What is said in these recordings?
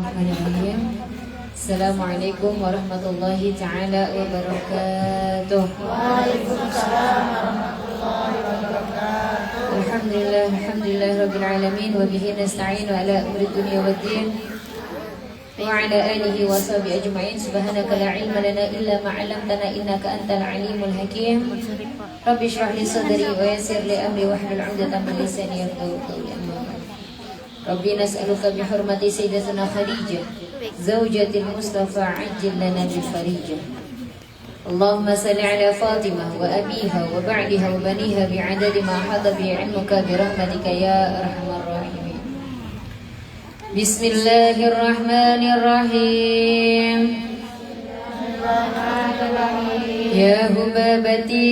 Bismillahirrahmanirrahim. Assalamualaikum warahmatullahi ta'ala wabarakatuh. Waalaikumsalam warahmatullahi wabarakatuh. Alhamdulillah rabbil alamin wa bihi nasta'inu ala umri dunya waddin wa ala alihi wa sahbihi ajma'in. Subhanaka la ilma lana illa ma 'allamtana innaka antal alimul hakim. Rabbi shrah li sadri wa yassir li amri wahlul 'uqdatam min lisani yafqahu qawli. Rabbi nas'aluka bi hurmati sayyidatina Khadijah zawjatil Mustafa ajil lana bil farijah. Allahumma salli ala Fatimah wa abiha wa ba'diha wa baniha bi'adadi ma hada bi 'ilmuka bi rahmatika ya arhamar rahimin. Bismillahirrahmanirrahim. Ya hubabati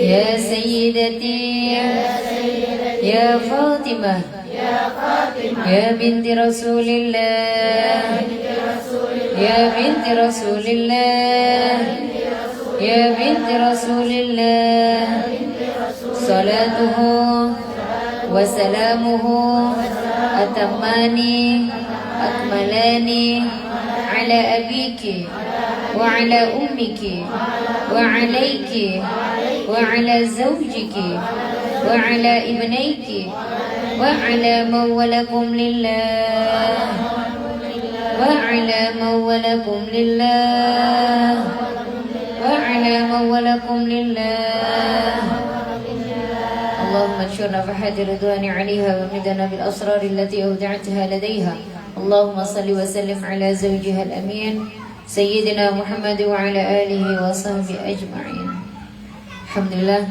ya sayyidati ya Fatimah ya binti Rasulillah ya binti Rasulillah ya binti Rasulillah. Salatuhu wa salamuhu atamani akmalani ala abiki wa ala ummiki wa alayki wa ala zawjiki wa ala ibnaiki wa ala mawalakum lillah wa ala mawalakum lillah wa ala mawalakum lillah. Allahumma anshurna fahadi ridwani 'alayha wa midana bil asrar allati awda'taha ladayha. Allahumma salli wa sallim ala zawjiha al-amin Sayyidina Muhammad wa ala alihi wa sahbihi ajma'in. Alhamdulillah.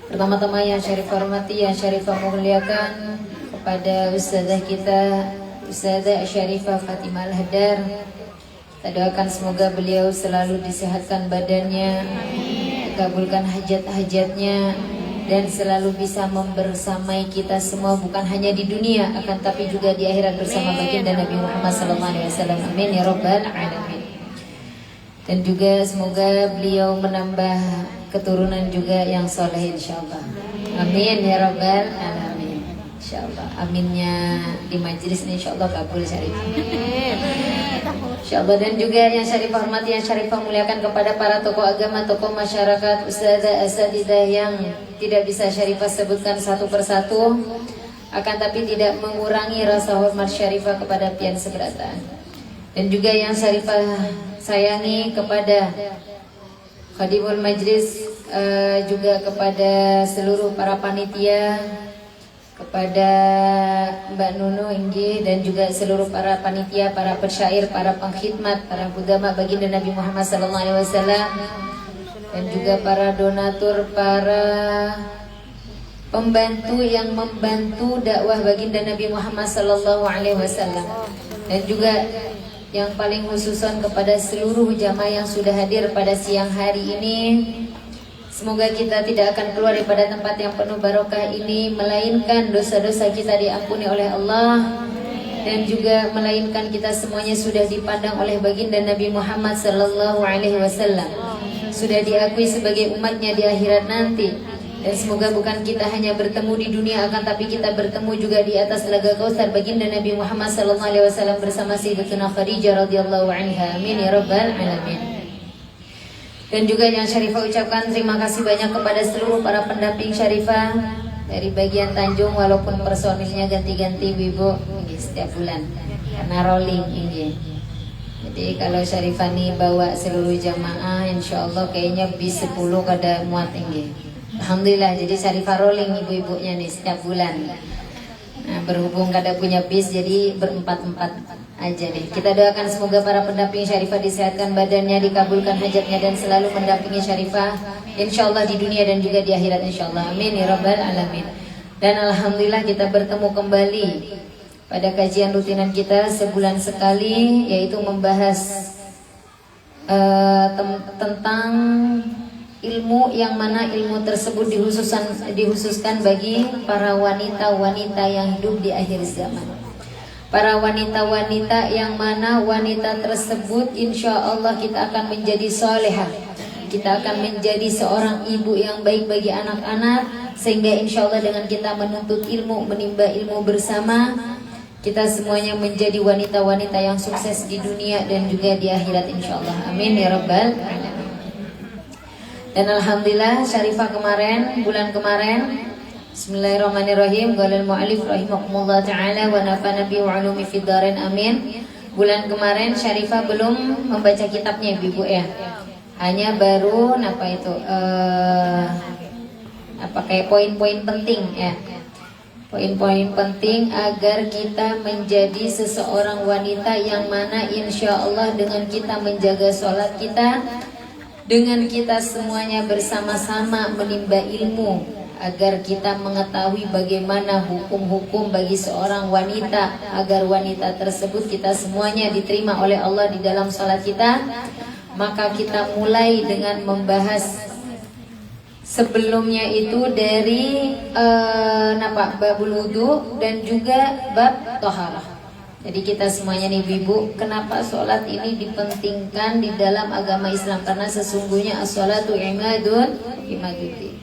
Pertama-tama yang syarifah hormati, yang syarifah muliakan kepada ustazah kita, Ustazah Syarifah Fatimah Al-Hadar. Kita doakan semoga beliau selalu disehatkan badannya, dikabulkan hajat-hajatnya, dan selalu bisa membersamai kita semua, bukan hanya di dunia akan tapi juga di akhirat bersama baginda Nabi Muhammad SAW. Amin ya rabbal alamin. Dan juga semoga beliau menambah keturunan juga yang soleh insyaallah. Amin ya rabbal alamin. Insyaallah. Aminnya di majelis ini insyaallah kabul syarifah. Insyaallah. Dan juga yang syarifah hormati, yang syarifah muliakan kepada para tokoh agama, tokoh masyarakat, ustazah, asatidzah yang tidak bisa syarifah sebutkan satu persatu, akan tapi tidak mengurangi rasa hormat syarifah kepada pian seberata. Dan juga yang syarifah sayangi kepada khadimul majlis, juga kepada seluruh para panitia, kepada Mbak Nunu Inggi, dan juga seluruh para panitia, para persyair, para pengkhidmat, para budama baginda Nabi Muhammad SAW, dan juga para donatur, para pembantu yang membantu dakwah baginda Nabi Muhammad SAW, dan juga yang paling khususan kepada seluruh jamaah yang sudah hadir pada siang hari ini. Semoga kita tidak akan keluar daripada tempat yang penuh barokah ini, melainkan dosa-dosa kita diampuni oleh Allah, dan juga melainkan kita semuanya sudah dipandang oleh baginda Nabi Muhammad SAW, sudah diakui sebagai umatnya di akhirat nanti. Dan semoga bukan kita hanya bertemu di dunia, akan tapi kita bertemu juga di atas telaga Kautsar baginda Nabi Muhammad SAW bersama Sayyidatuna Khadijah radhiyallahu anha. Amin ya rabbal alamin. Dan juga yang syarifah ucapkan terima kasih banyak kepada seluruh para pendamping syarifah dari bagian Tanjung, walaupun personilnya ganti-ganti Ibu setiap bulan karena rolling ini. Jadi kalau syarifah nih bawa seluruh jamaah, insya Allah kayaknya bis 10 kada muat ini. Alhamdulillah, jadi syarifah rolling ibu-ibunya nih setiap bulan. Nah, berhubung kada punya bis, jadi berempat-empat aja nih. Kita doakan semoga para pendamping syarifah disehatkan badannya, dikabulkan hajatnya, dan selalu mendampingi syarifah insyaallah di dunia dan juga di akhirat insyaallah. Amin ya rabbal alamin. Dan alhamdulillah kita bertemu kembali pada kajian rutinan kita sebulan sekali, yaitu membahas tentang ilmu yang mana ilmu tersebut dihususkan bagi para wanita-wanita yang hidup di akhir zaman. Para wanita-wanita yang mana wanita tersebut insya Allah kita akan menjadi solehah, kita akan menjadi seorang ibu yang baik bagi anak-anak, sehingga insya Allah dengan kita menuntut ilmu, menimba ilmu bersama, kita semuanya menjadi wanita-wanita yang sukses di dunia dan juga di akhirat insyaallah. Amin ya rabbal alamin. Dan alhamdulillah Syarifah kemarin, bulan kemarin, bismillahirrahmanirrahim, qalal mu'allif rahimakumullah ta'ala wa nafa'ana bi ulumi fid dharain amin. Bulan kemarin Syarifah belum membaca kitabnya Ibu ya. Hanya baru kayak poin-poin penting ya. Poin-poin penting agar kita menjadi seseorang wanita yang mana insya Allah dengan kita menjaga sholat kita, dengan kita semuanya bersama-sama menimba ilmu, agar kita mengetahui bagaimana hukum-hukum bagi seorang wanita, agar wanita tersebut kita semuanya diterima oleh Allah di dalam sholat kita. Maka kita mulai dengan membahas sebelumnya itu dari babul wudu dan juga bab toharah. Jadi kita semuanya nih ibu, kenapa sholat ini dipentingkan di dalam agama Islam? Karena sesungguhnya as-sholatu imaduddin.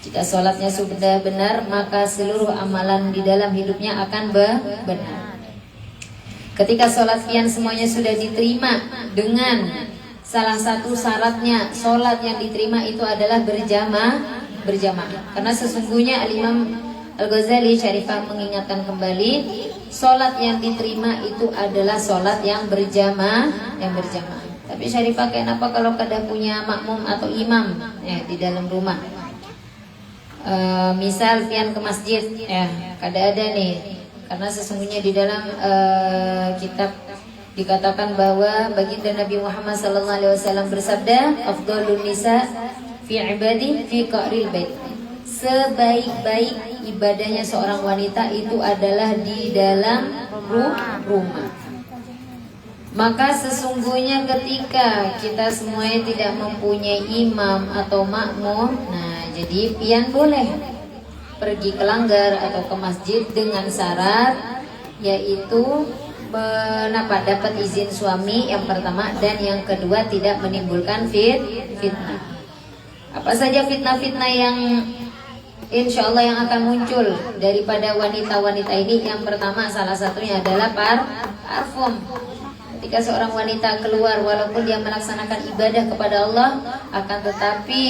Jika sholatnya sudah benar, maka seluruh amalan di dalam hidupnya akan benar. Ketika sholat pian semuanya sudah diterima dengan salah satu syaratnya sholat yang diterima itu adalah berjamaah. Karena sesungguhnya Al-Imam Al-Ghazali Syarifah mengingatkan kembali, sholat yang diterima itu adalah sholat yang berjamaah. Tapi Syarifah kenapa kalau kada punya makmum atau imam di dalam rumah? Misal pian ke masjid kada ada nih. Karena sesungguhnya di dalam kitab dikatakan bahwa baginda Nabi Muhammad SAW bersabda, afdhalun nisa fi ibadi fi qa'ril bait. Sebaik-baik ibadahnya seorang wanita itu adalah di dalam rumah. Maka sesungguhnya ketika kita semuanya tidak mempunyai imam atau makmum, nah jadi pian boleh pergi ke langgar atau ke masjid dengan syarat yaitu dapat izin suami yang pertama, dan yang kedua tidak menimbulkan fitnah. Apa saja fitnah-fitnah yang insya Allah yang akan muncul daripada wanita-wanita ini? Yang pertama salah satunya adalah parfum. Ketika seorang wanita keluar walaupun dia melaksanakan ibadah kepada Allah, akan tetapi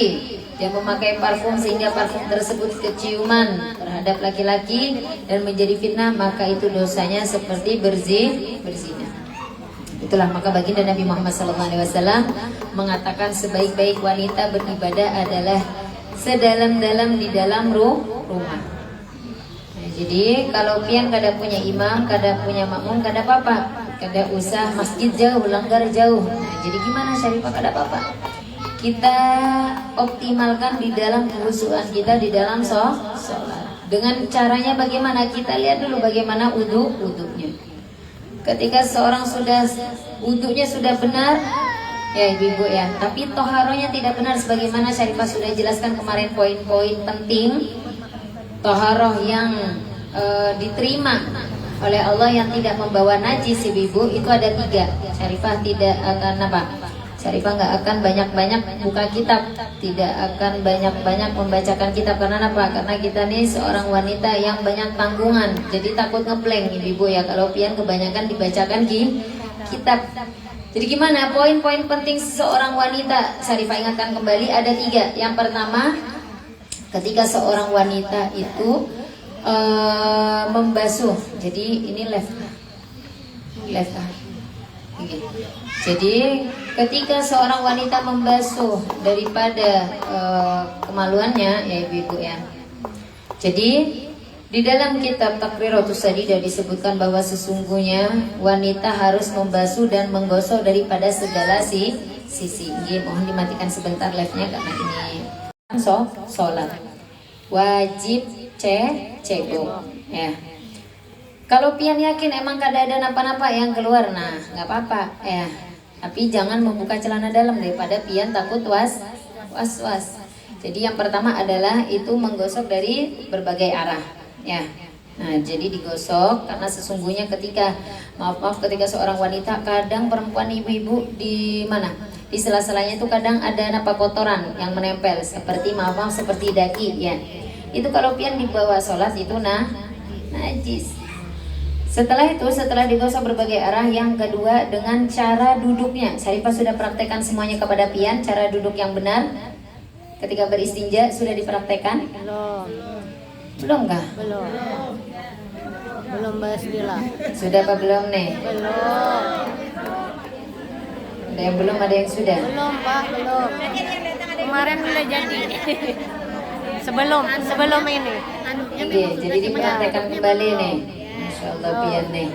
dia memakai parfum sehingga parfum tersebut keciuman terhadap laki-laki dan menjadi fitnah, maka itu dosanya seperti berzina. Itulah maka baginda Nabi Muhammad SAW mengatakan sebaik-baik wanita beribadah adalah sedalam-dalam di dalam rumah. Nah, jadi kalau pian kada punya imam, kada punya makmum, kada apa-apa. Kada usah masjid jauh, langgar jauh. Nah, jadi gimana Syarifah kada apa-apa? Kita optimalkan di dalam kehusuan kita di dalam sholat. Dengan caranya bagaimana? Kita lihat dulu bagaimana wudunya. Ketika seorang sudah wudunya sudah benar, ya ibu ya, tapi toharohnya tidak benar sebagaimana Syarifah sudah jelaskan kemarin poin-poin penting. Toharoh yang diterima oleh Allah yang tidak membawa najis ibu itu ada 3. Syarifah tidak akan Syarifah nggak akan banyak-banyak buka kitab, tidak akan banyak-banyak membacakan kitab. Karena apa? Karena kita nih seorang wanita yang banyak tanggungan, jadi takut ngeblank ibu ya kalau pian kebanyakan dibacakan kitab. Jadi gimana poin-poin penting seorang wanita? Syarifah ingatkan kembali ada 3. Yang pertama, ketika seorang wanita itu membasuh, jadi ini left. Jadi ketika seorang wanita membasuh daripada kemaluannya ya ibu ya. Jadi di dalam kitab Taqriratus Sadidah disebutkan bahwa sesungguhnya wanita harus membasuh dan menggosok daripada segala sisi. Mohon dimatikan sebentar live-nya karena ini sholat wajib cebok ya. Kalau pian yakin emang kada ada napa-napa yang keluar, nah nggak apa-apa ya. Tapi jangan membuka celana dalam daripada pian takut was. Jadi yang pertama adalah itu menggosok dari berbagai arah ya. Nah jadi digosok karena sesungguhnya ketika ketika seorang wanita, kadang perempuan ibu-ibu di mana di sela-selanya itu kadang ada napa kotoran yang menempel seperti seperti daki ya. Itu kalau pian dibawa sholat itu najis. Setelah itu, setelah digosok berbagai arah, yang kedua dengan cara duduknya. Syarifah sudah praktekkan semuanya kepada pian, cara duduk yang benar. Ketika beristinja sudah dipraktekkan? Belum. Belum kah? Belum. Belum Bismillah. Sudah apa belum nih? Belum. Ada yang belum, ada yang sudah? Belum Pak, belum. Kemarin udah jadi. sebelum ini. Iya, jadi dipraktekkan kembali nih. Masya Allah pian nih.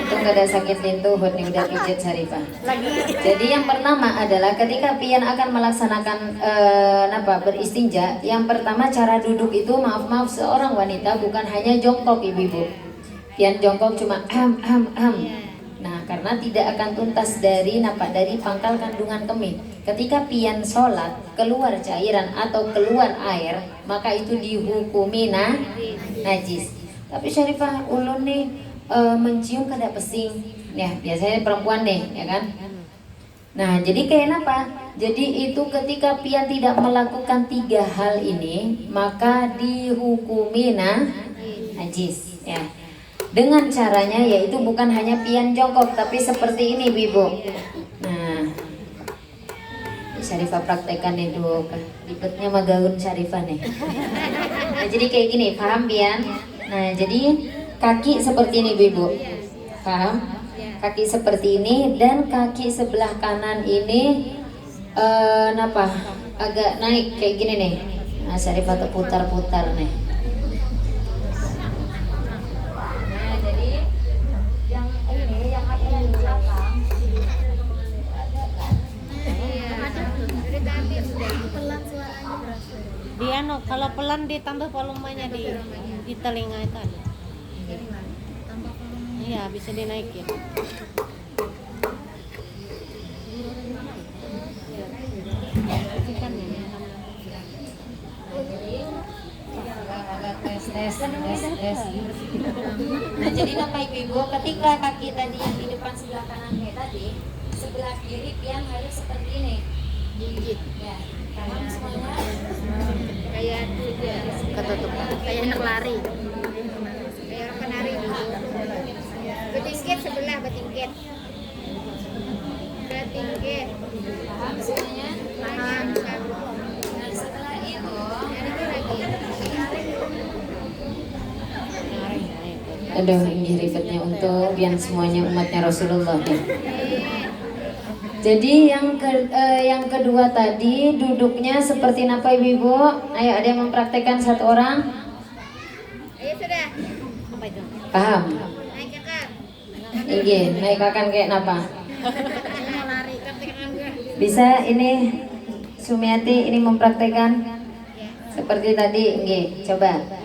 Itu nggak ada sakit lintuhut nih, udah pijat Syarifah. Jadi yang pertama adalah ketika pian akan melaksanakan beristinja, yang pertama cara duduk itu maaf seorang wanita bukan hanya jongkok ibu-ibu. Pian jongkok cuma Nah, karena tidak akan tuntas dari pangkal kandungan kemih. Ketika pian sholat keluar cairan atau keluar air, maka itu dihukumi najis. Tapi Syarifah ulun nih mencium kada pesing. Ya, biasanya perempuan nih, ya kan? Nah, jadi kayak apa? Jadi itu ketika pian tidak melakukan 3 hal ini, maka dihukumi najis, ya. Dengan caranya yaitu bukan hanya pian jongkok, tapi seperti ini, Ibu. Nah, Syarifah praktekkan nih dulu. Ribetnya mah gaun Syarifah nih. Nah, jadi kayak gini, paham pian? Nah, jadi kaki seperti ini, Ibu. Paham? Kaki seperti ini dan kaki sebelah kanan ini agak naik kayak gini nih. Nah, Syarifah terputar-putar nih. Dia kalau pelan ditambah volumenya di telinga itu ada. Iya, bisa dinaikin. Tes. Nah, jadi Bapak Ibu, ketika kaki tadi yang di depan sebelah kanan kayak tadi, sebelah kiri pian harus seperti ini. Ya, paham semuanya? Kayak ketutup, kayak anak lari. Kayak orang penari gitu. Betingkit sebelah, betingkit. Paham semuanya? Paham. Nah, setelah itu aduh, ini ribetnya untuk yang semuanya umatnya Rasulullah ya. Jadi yang kedua tadi duduknya seperti apa ibu-ibu? Ayo, ada yang mempraktekkan satu orang? Ayo sudah. Apa itu? Paham? Naik kakak. Iya, naik akan kayak apa? Mau lari Bisa ini Sumiati ini mempraktekkan seperti tadi, nggih, coba.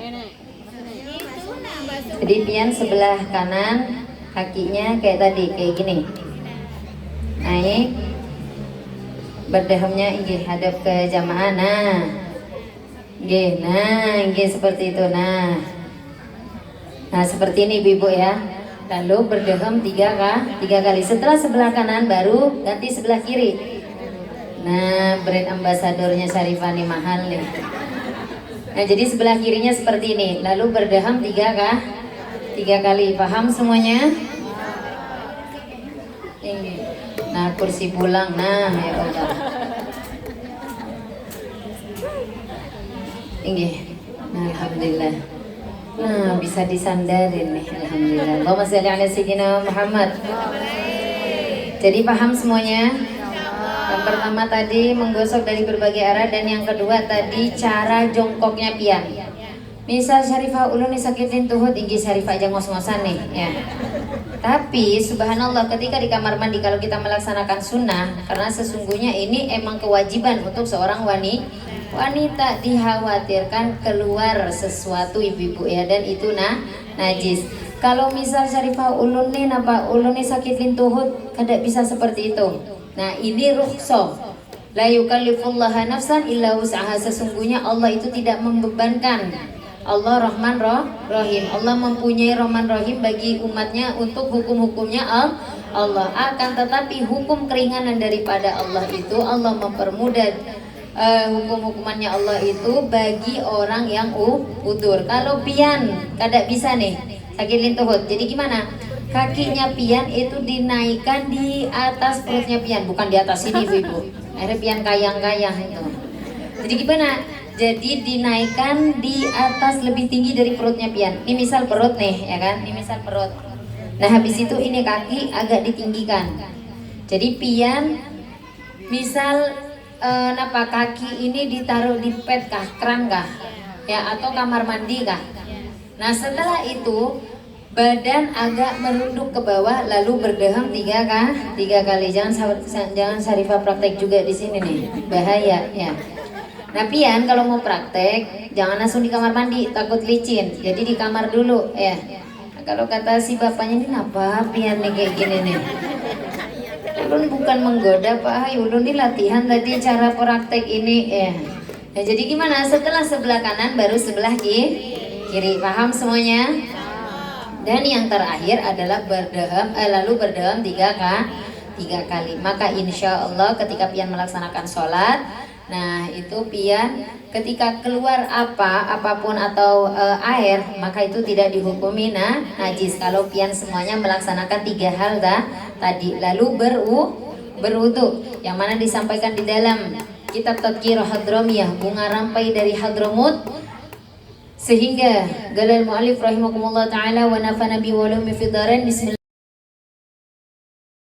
Jadi pian sebelah kanan kakinya kayak tadi, kayak gini. Naik berdehamnya nggih hadap ke jamaah. Nggih seperti itu. Nah, seperti ini Ibu ya. Lalu berdeham 3 kali. Setelah sebelah kanan baru ganti sebelah kiri. Nah, brand ambasadornya Syarifah nih mahal nih. Nah, jadi sebelah kirinya seperti ini. Lalu berdeham 3 kali. Paham semuanya? Ini. Nah, kursi pulang. Nah, ya Allah. Ini. Nah, alhamdulillah. Nah, bisa disandarin nih. Alhamdulillah. Allahumma shalli ala sayyidina Muhammad. Jadi paham semuanya? Yang pertama tadi menggosok dari berbagai arah, dan yang kedua tadi cara jongkoknya pian. Misal Syarifah ulun nih sakitin tuhut, inggi Syarifah aja ngos-ngosan nih ya. Tapi subhanallah ketika di kamar mandi kalau kita melaksanakan sunnah, karena sesungguhnya ini emang kewajiban untuk seorang wanita, dikhawatirkan keluar sesuatu ibu-ibu ya, dan itu najis. Kalau misal Syarifah ulun nih sakitin tuhut, kada bisa seperti itu. Nah, ini rukhsah. La yukallifullaha nafsan illa wus'aha. Sesungguhnya Allah itu tidak membebankan. Allah Rahman Rahim. Allah mempunyai Rahman Rahim bagi umatnya untuk hukum-hukumnya Allah. Akan tetapi hukum keringanan daripada Allah itu Allah mempermudah hukum-hukumannya Allah itu bagi orang yang udur. Kalau pian kada bisa nih. sakit lintuhut. Jadi gimana? Kakinya pian itu dinaikkan di atas perutnya pian, bukan di atas sini ibu. Akhirnya pian kayang-kayang itu. Jadi gimana? Jadi dinaikkan di atas lebih tinggi dari perutnya pian. Ini misal perut nih, ya kan? Ini misal perut. Nah habis itu ini kaki agak ditinggikan. Jadi pian misal napa kaki ini ditaruh di pet kah, keran kah, ya atau kamar mandi kah. Nah setelah itu badan agak merunduk ke bawah lalu berdeham 3 kali. Jangan Sarifah praktek juga di sini nih, bahaya ya. Nah pian kalau mau praktek jangan langsung di kamar mandi, takut licin. Jadi di kamar dulu ya. Nah, kalau kata si bapaknya ini apa pian nih kayak gini nih. Ulun bukan menggoda Pak, ulun ini latihan tadi cara praktek ini ya. Nah, jadi gimana? Setelah sebelah kanan baru sebelah kiri. Paham semuanya? Dan yang terakhir adalah berdeham, lalu berdeham 3 kali. Maka insya Allah ketika pian melaksanakan sholat, nah itu pian ketika keluar apapun atau air, maka itu tidak dihukumi najis kalau pian semuanya melaksanakan 3 hal tadi. Lalu berwudu yang mana disampaikan di dalam kitab Tadhkirah Hadramiyah, bunga rampai dari Hadramut, sehingga galal mu'alif rahimakumullah ta'ala wa nafana bi walumi fi dharain. Bismillah.